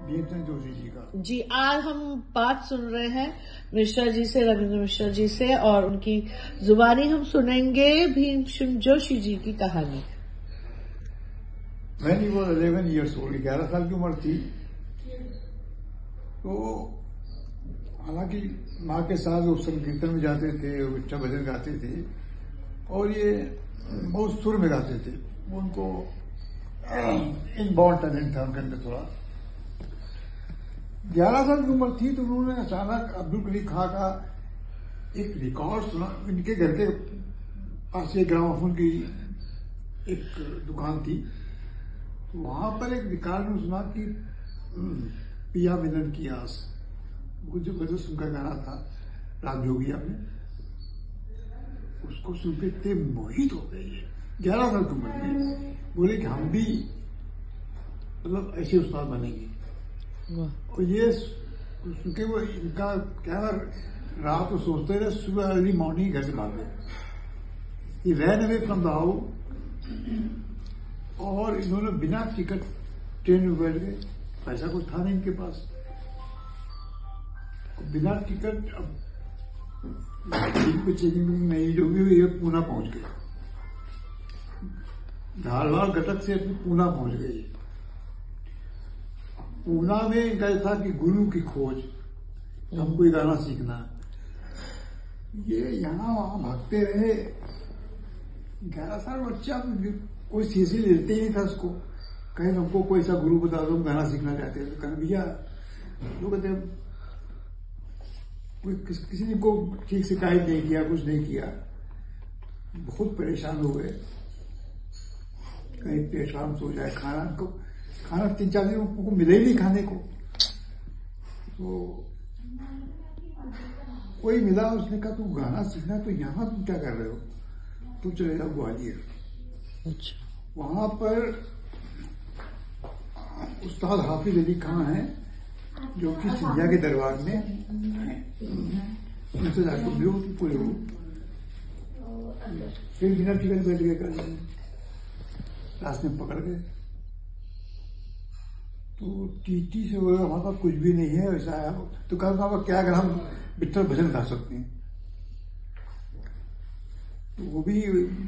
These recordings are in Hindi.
भीमसेन जोशी जी का। जी, आज हम बात सुन रहे हैं मिश्रा जी से, रविंद्र मिश्रा जी से, और उनकी जुबानी हम सुनेंगे भीमसेन जोशी जी की कहानी। When he was 11 years old, 11 साल की उम्र थी, तो हालांकि माँ के साथ वो संकीर्तन में जाते थे, विठ्ठल भजन गाते थे, और ये बहुत सुर में गाते थे। उनको इनबॉर्न टैलेंट था उनके अंदर थोड़ा। 11 साल की उम्र थी तो उन्होंने अचानक अब्दुल करीम खां का एक रिकॉर्ड सुना। इनके घर के पास एक ग्रामोफोन की एक दुकान थी, तो वहां पर एक रिकॉर्ड में सुना कि पिया मिलन की आस, जो गजल सुनकर गाना था राग जोगिया में, उसको सुनकर इतने मोहित हो गए। 11 साल की उम्र में बोले कि हम भी मतलब ऐसे उस्ताद बनेंगे। और ये सुनके वो इनका क्या, रात को सोचते रहे, सुबह अर्ली मॉर्निंग घर से भाग गए। ये ran away from the house, और इन्होंने बिना टिकट ट्रेन में बैठ गए। पैसा कुछ था नहीं इनके पास, बिना टिकट अब चेकिंग नहीं जो भी हुई, पूना पहुंच गए। धारवाड़ घटक से पूना पहुंच गए। पूना में इनका था कि गुरु की खोज, हमको ये गाना सीखना। ये यहाँ वहां भागते रहे। 11 साल बच्चा, कोई सीसी लेते ही नहीं था उसको। कहीं हमको कोई ऐसा गुरु बता दो, हम गाना सीखना चाहते हैं, तो कहना भैया लोग कहते किसी ने को ठीक से गाइड नहीं किया, कुछ नहीं किया। बहुत परेशान हो गए। कहीं पेट शाम सो जाए, खाना 3-4 दिन को मिले ही नहीं खाने को। तो कोई मिला, उसने कहा तू गाना सीखना, तो यहाँ तुम क्या कर रहे हो? तू चलेगा ग्वालियर। अच्छा। वहां पर उस्ताद हाफिज अली खां हैं, जो कि सिंधिया के दरबार में हैं। उनसे जाकर मिलो कि कोई हो। फिर बिना टिकट बैठ गए, कर रास्ते में पकड़ गए। तो टीटी से बोला वहां पर कुछ भी नहीं है ऐसा है। तो कहा वहां पर क्या, अगर हम विठ्ठल भजन गा सकते हैं। तो वो भी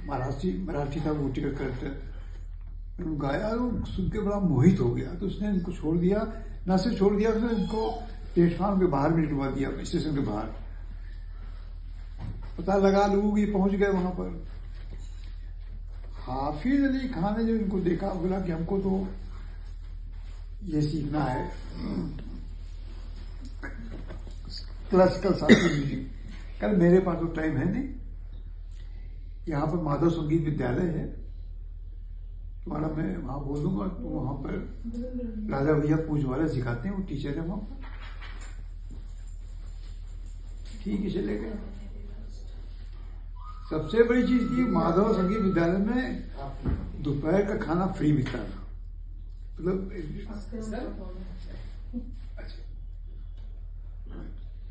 मराठी था, वो टिकट करते गाया, और सुन के बड़ा मोहित हो गया। तो उसने इनको छोड़ दिया, ना सिर्फ छोड़ दिया, उसने इनको प्लेटफॉर्म के बाहर भी निकलवा दिया, स्टेशन के बाहर। पता लगा लोग ये पहुंच गए वहां पर। हाफिज अली खान ने जब इनको देखा, बोला कि हमको तो ये सीखना है क्लासिकल शास्त्रीय म्यूजिक। कल मेरे पास तो टाइम है नहीं, यहाँ पर माधव संगीत विद्यालय है, तुम्हारा मैं वहां बोल दूंगा। तो वहां पर राजा भैया पूज वाले सिखाते हैं, वो टीचर है वहां पर। ठीक है, चले गए। सबसे बड़ी चीज थी, माधव संगीत विद्यालय में दोपहर का खाना फ्री मिलता था। मतलब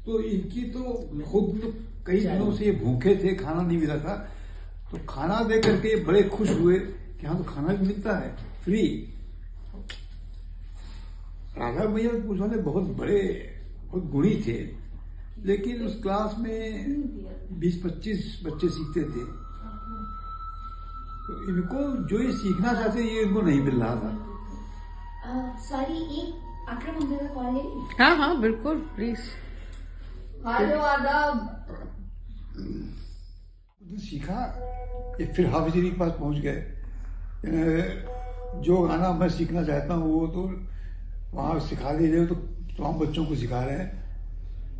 तो इनकी तो खुद कई दिनों से ये भूखे थे, खाना नहीं मिला था। तो खाना दे करके बड़े खुश हुए कि हाँ, तो खाना भी मिलता है फ्री। राघव भैया पूछ वाले बहुत बड़े, बहुत गुणी थे, लेकिन उस क्लास में 20-25 बच्चे सीखते थे। तो इनको जो ये सीखना चाहते ये इनको नहीं मिल रहा था। सॉरी, एक आक्रमण का कॉल है। हाँ हाँ बिल्कुल, प्लीज। हेलो, आदाब। सीखा, फिर हाफिज अली के पास पहुंच गए। जो गाना मैं सीखना चाहता हूँ वो तो वहां सिखा दे रहे हो, तो हम बच्चों को सिखा रहे हैं।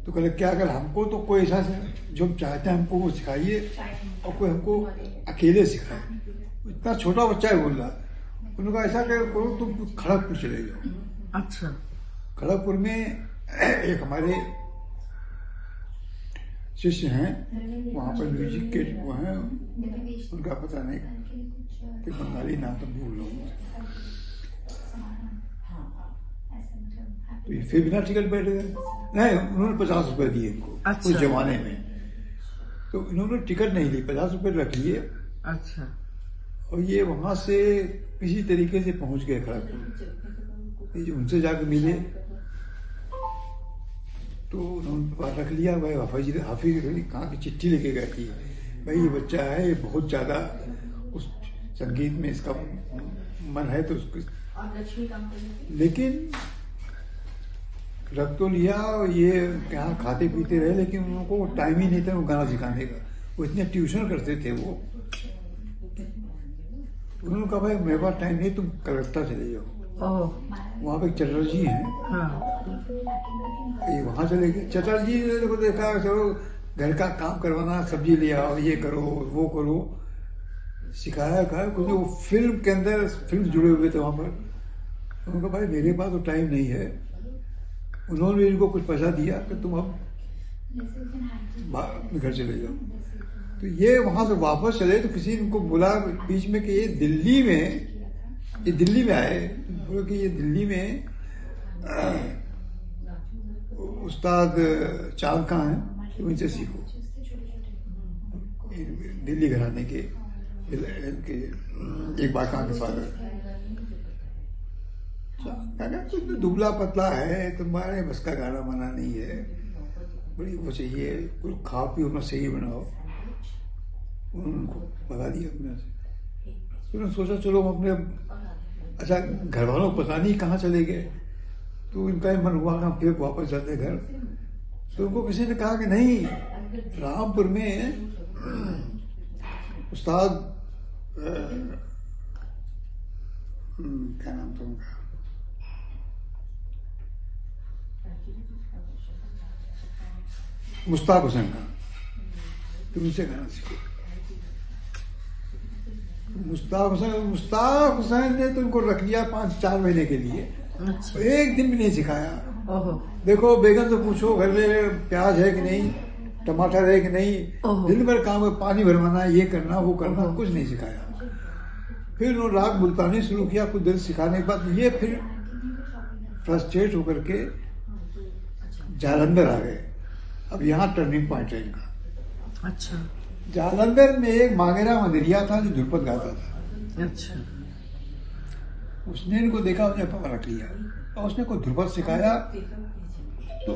तो कहले क्या, अगर हमको तो कोई ऐसा जो हम चाहते हैं हमको वो सिखाइए, और कोई हमको अकेले सिखाए। इतना छोटा बच्चा है बोल रहा। उन्होंने कहा ऐसा करो, तुम खड़गपुर चले जाओ। अच्छा। खड़गपुर में एक हमारे शिष्य हैं, वहां पर म्यूजिक के वो हैं, उनका पता नहीं कि बंगाली नाम तो भूल रहा हूँ। तो ये फिर बिना टिकट बैठ गए। नहीं, उन्होंने 50 रुपए दिए इनको। अच्छा। उस जमाने में तो इन्होंने टिकट नहीं ली, 50 रुपए रख लिए। अच्छा। और ये वहां से किसी तरीके से पहुंच गए खड़गपुर। ये उनसे जाकर मिले तो उन्होंने बात रख लिया। भाई हाफिज कहाँ की चिट्ठी लेके गए थी, भाई ये बच्चा है, ये बहुत ज्यादा उस संगीत में इसका मन है तो उसको, लेकिन रख तो लिया। ये यहाँ खाते पीते रहे, लेकिन उनको टाइम ही नहीं था गाना सिखाने का। वो इतने ट्यूशन करते थे वो। उन्होंने कहा भाई मेरे पास टाइम नहीं, तुम कलकत्ता चले जाओ, वहाँ पे चटर्जी हैं, वहां चले गए। चटर्जी ने को देखा, चलो घर का काम करवाना, सब्जी ले आओ, ये करो वो करो, सिखाया कुछ। वो फिल्म के अंदर फिल्म जुड़े हुए थे वहां पर। उन्होंने कहा भाई मेरे पास तो टाइम नहीं है। उन्होंने इनको कुछ पैसा दिया कि तुम अब घर चले जाओ। तो ये वहां से वापस चले तो किसी ने इनको बोला बीच में कि ये दिल्ली में आए, बोले कि ये दिल्ली में उस्ताद चांद खां हैं, तो उनसे सीखो। दिल्ली घराने के एक बार कहा के फादर, कुछ दुबला पतला है, तुम्हारे बस का गाना बना नहीं है, बड़ी वो चाहिए, कुछ खा पी अपना सही बनाओ। उनको बता दिया अपने से। उन्होंने सोचा चलो अपने, अच्छा घर वालों को पता नहीं कहाँ चले गए, तो इनका मन हुआ ना फिर वापस जाते घर। तो उनको किसी ने कहा कि नहीं, रामपुर में उस्ताद क्या नाम था उनका, मुश्ताक हुसैन का, तुम उनसे गाना सीखो। मुश्ताक हुसैन ने तो उनको रख लिया 5-4 महीने के लिए। अच्छा। एक दिन भी नहीं सिखाया। देखो बेगम से पूछो घर में प्याज है कि नहीं, टमाटर है कि नहीं, दिन भर काम है, पानी भरवाना, ये करना वो करना, कुछ नहीं सिखाया। फिर उन्होंने राग मुल्तानी शुरू किया, कुछ दिन सिखाने के बाद ये फिर फ्रस्ट्रेट होकर के जालंधर आ गए। अब यहाँ टर्निंग पॉइंट है इनका। अच्छा। जालंधर में एक मांगेरा मंदिरिया था जो ध्रुपद गाता था। अच्छा। उसने इनको देखा, उसने पकड़ रख लिया और उसने कोई ध्रुपद सिखाया। तो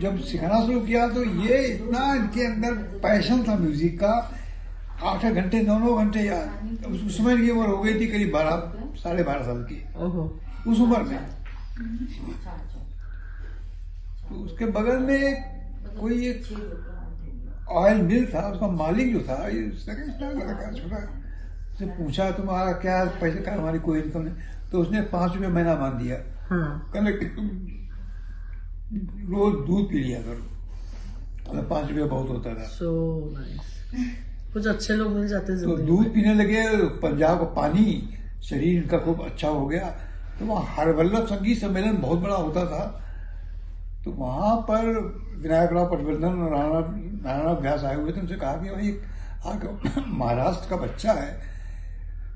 जब सिखाना शुरू किया तो ये इतना इनके अंदर पैशन था म्यूजिक का, 8 घंटे 9 घंटे याद। उस समय की उम्र हो गई थी करीब 12-12.5 साल की उस उम्र में। तो उसके बगल में कोई एक ऑयल मिल था, उसका मालिक जो था छोटा से पूछा तुम्हारा क्या पैसे का, हमारी कोई इनकम नहीं। तो उसने 5 रुपये महीना मान दिया। कहने तुम रोज दूध पी लिया करो, 5 रुपये बहुत होता था। so nice. कुछ अच्छे लोग मिल जाते तो दूध पीने लगे। पंजाब का पानी शरीर इनका खूब अच्छा हो गया। तो वहाँ हरवल्लभ संगीत सम्मेलन बहुत बड़ा होता था। तो वहां पर विनायक राव पटवर्धन और नारायण व्यास आए हुए थे। उनसे कहा कि भाई महाराष्ट्र का बच्चा है,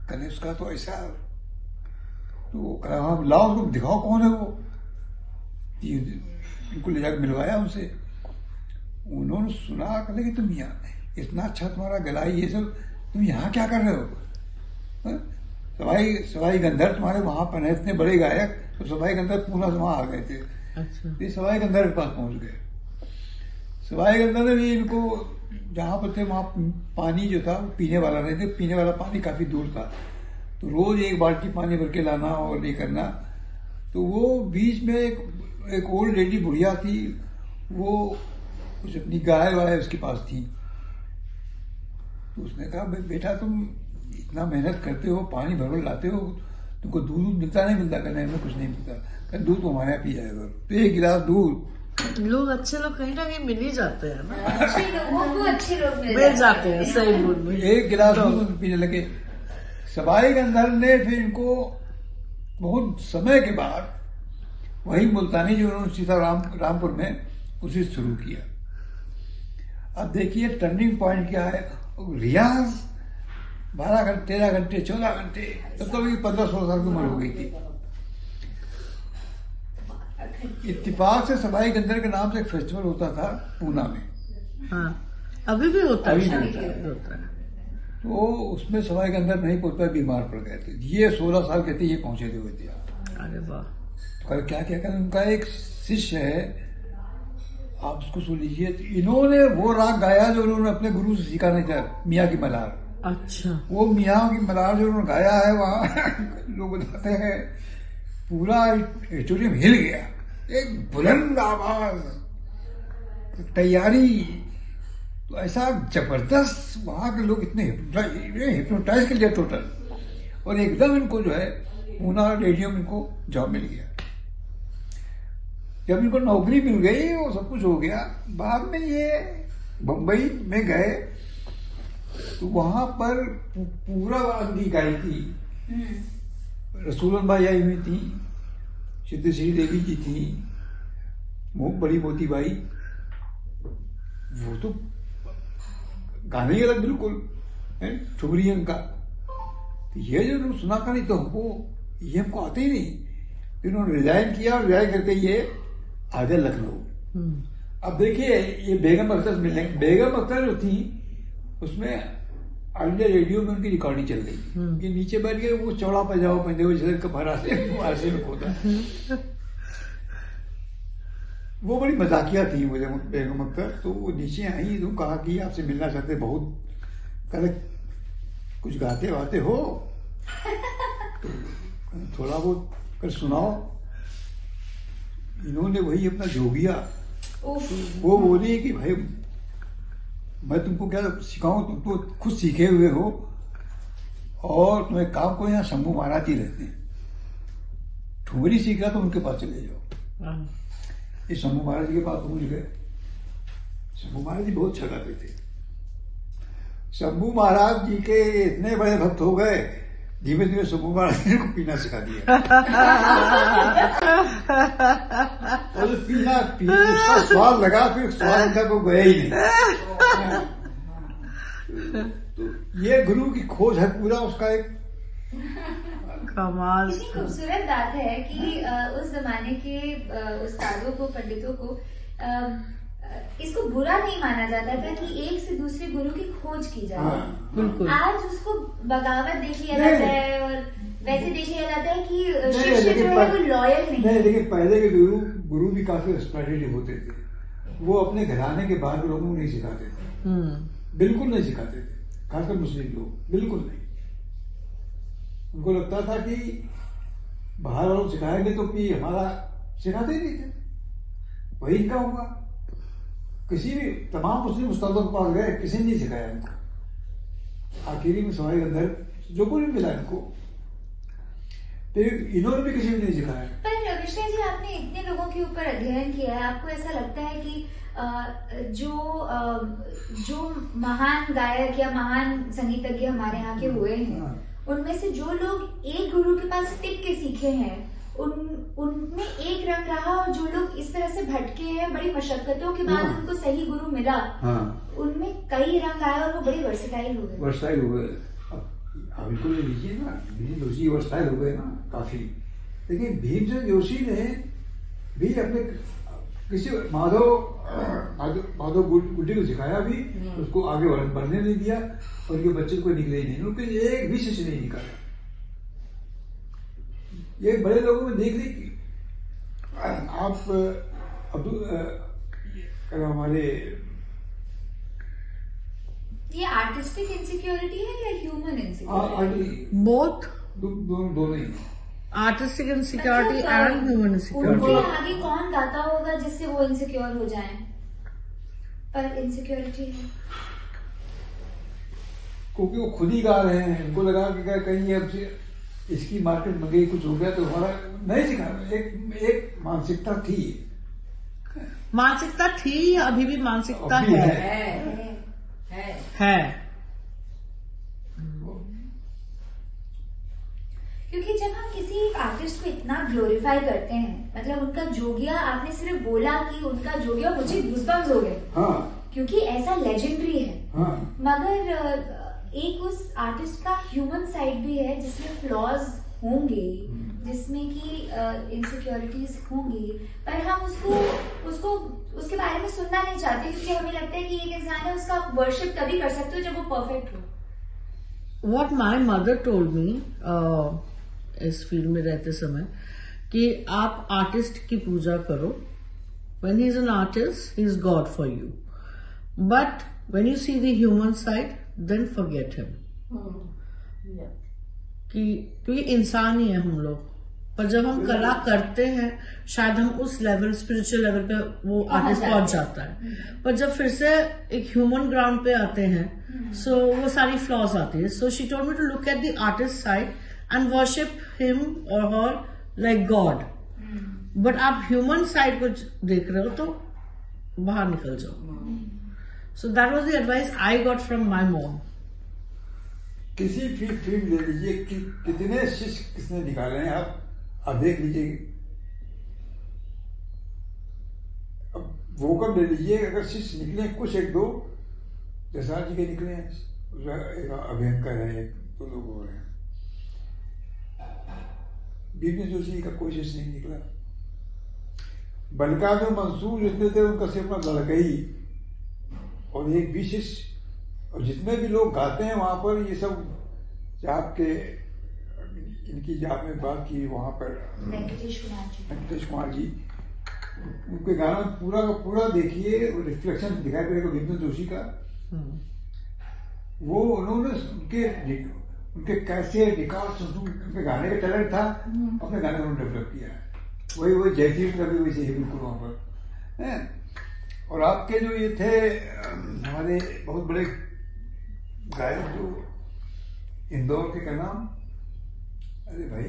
कहने उसका तो ऐसा, तो कहा हाँ लाओ तुम दिखाओ कौन है वो। इनको ले जाकर मिलवाया उनसे। उन्होंने सुना, कहने कि तुम यहाँ इतना अच्छा तुम्हारा गलाई ये सब, तुम यहाँ क्या कर रहे हो? सवाई गंधर्व तुम्हारे वहां पर है, इतने बड़े गायक। तो सवाई गंधर्व पूना से वहां आ गए थे। अच्छा। सवाई गंधर्व के पास पहुंच गए। सवाई गंधर्व ने भी इनको जहां पर थे वहां पानी जो था पीने वाला नहीं थे, पीने वाला पानी काफी दूर था। तो रोज 1 बाल्टी पानी भर के लाना और ये करना। तो वो बीच में एक ओल्ड लेडी बुढ़िया थी, वो कुछ अपनी गाय वाय उसके पास थी। तो उसने कहा बेटा तुम इतना मेहनत करते हो, पानी भर लाते हो, तुमको दूध मिलता नहीं मिलता? कहने में कुछ नहीं मिलता, दूध तो हमारे यहाँ पी जाएगा। तो 1 गिलास दूध। लोग अच्छे लोग कहीं ना कहीं मिल ही जाते हैं ना, अच्छे लोग मिल जाते हैं। सही बोल में 1 गिलास दूध पीने लगे। सवाई गंधर्व ने फिर इनको बहुत समय के बाद वही मुल्तानी जो उन्होंने सीधा रामपुर में उसी शुरू किया। अब देखिए टर्निंग पॉइंट क्या है। रियाज 12 घंटे 13 घंटे 14 घंटे, तब तो 15-16 साल की उम्र हो गई थी। इत्तेफाक से सवाई गंधर्व के नाम से एक फेस्टिवल होता था पूना में। हाँ, अभी भी होता है। तो उसमें सवाई गंधर्व नहीं पहुंच पाए, बीमार पड़ गए थे। ये 16 साल के थे, ये पहुंचे हुए थे। अरे वाह। तो क्या क्या करें, उनका एक शिष्य है, आप उसको सुन लीजिए। तो इन्होंने वो राग गाया जो उन्होंने अपने गुरु से सीखा नहीं था, मियाँ की मल्हार। अच्छा। वो मियाँ की मल्हार जो उन्होंने गाया है वहाँ लोग बताते हैं पूरा स्टेडियम हिल गया, एक बुलंद आवाज, तैयारी, तो ऐसा जबरदस्त। वहां के लोग इतने हिप्नोटाइज कर लिया टोटल, और एकदम इनको जो है पूना रेडियो में इनको जॉब मिल गया। जब इनको नौकरी मिल गई वो सब कुछ हो गया, बाद में ये बम्बई में गए तो वहां पर पूरा वादी गाई थी। रसूलन बाई आई हुई थी, सिद्धेश्वरी देवी जी थी, बड़ी मोती बाई, वो तो गाने ही अलग बिल्कुल है, ठुमरी का। तो ये जो सुना का नहीं तो हमको, ये हमको आते ही नहीं। इन्होंने रिजाइन किया और रिजाइन करके ये आ गए लखनऊ। अब देखिए ये बेगम अख्तर मिलने, बेगम अख्तर जो थी उसमें ऑल इंडिया रेडियो में उनकी रिकॉर्डिंग चल रही थी, नीचे बैठ गए, वो चौड़ा पैजामा पहने हुए जैसे कपड़े में खोदा। वो बड़ी मजाकिया थी मुझे बेगम अख्तर। तो वो नीचे आई तो कहा कि आपसे मिलना चाहते बहुत, कहते कुछ गाते वाते हो तो थोड़ा बहुत कर सुनाओ। इन्होंने वही अपना जोगिया, वो बोली कि भाई मैं तुमको क्या सिखाऊं, तुम तो खुद सीखे हुए हो, और तुम्हें काम को यहाँ शंभू महाराज ही रहते हैं, ठुमरी सीखा तो उनके पास चले जाओ। ये शंभू महाराज जी के पास पहुंच गए। शंभू महाराज जी बहुत छगाते थे। शंभू महाराज जी के इतने बड़े भक्त हो गए, धीमे धीमे शंभू महाराज जी को पीना सिखा दिया। और पीना उसका स्वाद लगा, फिर स्वाद इनका को गया ही नहीं। तो ये गुरु की खोज है पूरा उसका एक कमाल। कितनी खूबसूरत बात है कि उस जमाने के उस्तादों को, पंडितों को इसको बुरा नहीं माना जाता था कि एक से दूसरे गुरु की खोज की जाए। बिल्कुल। आज उसको बगावत देख लिया जाता है और वैसे देख लिया जाता है कि शिष्य जो है वो लॉयल नहीं। लेकिन पहले के गुरु भी काफी रिस्पेक्टेटिव होते थे। वो अपने घराने के बाहर लोगों को नहीं सिखाते थे, बिल्कुल नहीं सिखाते थे, खासकर मुस्लिम लोग बिल्कुल नहीं। उनको लगता था कि बाहर वालों सिखाएंगे तो कि हमारा सिखाते ही नहीं थे, वही इनका होगा। किसी भी तमाम मुस्लिम उस्तादों के पास गए, किसी ने नहीं सिखाया इनको। आखिरी में सवाई अंदर जो कुछ भी मिला इनको, फिर इन्होंने भी किसी ने नहीं सिखाया। पर कृष्णा जी, आपने इतने लोगों के ऊपर अध्ययन किया है, आपको ऐसा लगता है कि जो महान गायक या महान संगीतज्ञ हमारे यहाँ के हुए हैं, उनमें से जो लोग एक गुरु के पास टिक के सीखे हैं, उनमें एक रंग रहा, और जो लोग इस तरह से भटके हैं, बड़ी मशक्कतों के बाद उनको सही गुरु मिला, उनमें कई रंग आए और वो बड़ी वर्सेटाइल हो गए। वर्सेटाइल हो गए। अब इनको ले लीजिए ना, भीम जोशी वर्सेटाइल हो गए ना काफी। लेकिन भीमसेन जोशी ने भी अपने किसी माधव गुड्डी को सिखाया भी, उसको आगे बढ़ने नहीं दिया, और उनके बच्चे को निकले ही नहीं, उनके एक भी शिष्य नहीं निकाला। ये बड़े लोगों में देख ली। आप हमारे ये आर्टिस्टिक इनसिक्योरिटी है या ह्यूमन इनसिक्योरिटी? बोथ, दोनों ही। Artistic insecurity and human insecurity. उनके आगे कौन गाता होगा जिससे वो इनसिक्योर हो जाएं? पर इनसिक्योरिटी है क्योंकि वो खुद ही गा रहे हैं। इनको लगा कि कहीं अब इसकी मार्केट में गई, कुछ हो गया तो हमारा नहीं सिखा। एक मानसिकता थी, मानसिकता थी, अभी भी मानसिकता है। क्योंकि जब हम किसी एक आर्टिस्ट को इतना ग्लोरीफाई करते हैं, मतलब उनका जोगिया, आपने सिर्फ बोला कि उनका जोगिया, मुझे गूज़बम्स हो गए। क्योंकि ऐसा लेजेंडरी है। मगर एक उस आर्टिस्ट का ह्यूमन साइड भी है जिसमें फ्लॉज होंगे, जिसमें कि इनसिक्योरिटीज होंगी, पर हम उसको उसके बारे में सुनना नहीं चाहते, क्योंकि हमें लगता है कि एक इंसान है, उसका वर्शिप तभी कर सकते हो जब वो परफेक्ट हो। What my mother told me इस फील्ड में रहते समय, कि आप आर्टिस्ट की पूजा करो. When he is an artist, he is God for you. But when you see the human side, then forget him. कि इंसान ही है हम लोग. पर जब हम कला करते हैं, शायद हम उस लेवल, स्पिरिचुअल लेवल पे वो आर्टिस्ट पहुंच जाता है. पर जब फिर से एक ह्यूमन ग्राउंड पे आते हैं, सो वो सारी फ्लॉज आती है. So she told me to look at the artist side and worship him और हर लाइक गॉड. बट आप ह्यूमन साइड को देख रहे हो तो बाहर निकल जाओ. So that was the advice I got from my mom. किसी भी फिल्म ले लीजिए कि कितने शिष्य किसने निकाले हैं, आप देख लीजिए. अब वोकल ले लीजिए, अगर शिष्य निकले कुछ एक दो, जसराज जी के निकले हैं, एक अभियंकर है, एक दो लोग हो रहे हैं. बीपी जोशी का कोई शिष्य नहीं निकला. बलकाजुर मंसूर जितने थे उनका सिर्फ लड़का ही और एक भी शिष्य. और जितने भी लोग गाते हैं वहां पर, ये सब आपके इनकी जो आपने बात की वहां पर वेंकटेश कुमार जी, उनके गाना पूरा का पूरा देखिए, रिफ्लेक्शन दिखाई पड़ेगा विपिन जोशी का. वो उन्होंने उनके कैसे रिकॉर्ड, उनके गाने का टैलेंट था, अपने गाने को उन्होंने डेवलप किया है. वही जयतीर्थ का भी वैसे ही बिल्कुल वहां पर है. और आपके जो ये थे हमारे बहुत बड़े गायक जो इंदौर के क्या नाम, अरे भाई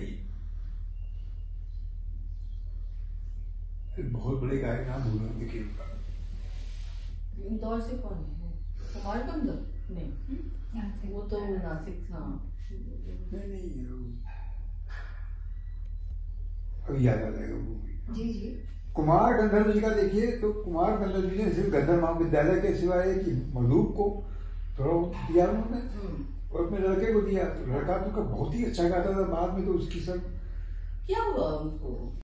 बहुत बड़े गायक नाम भूल रहे. देखिए इंदौर से कौन है? कुमार गंधर? नहीं, वो तो नासिक था. नहीं अभी याद आ जाएगा वो. जी जी. कुमार गंधर्व जी का देखिए तो कुमार गंधर्व जी ने सिर्फ गंधर्व महाविद्यालय के सिवाय कि मधुप को थोड़ा दिया उन्होंने और अपने लड़के को दिया. तो लड़का तो बहुत ही अच्छा गाता था. बाद में तो उसकी सब क्या हुआ उनको?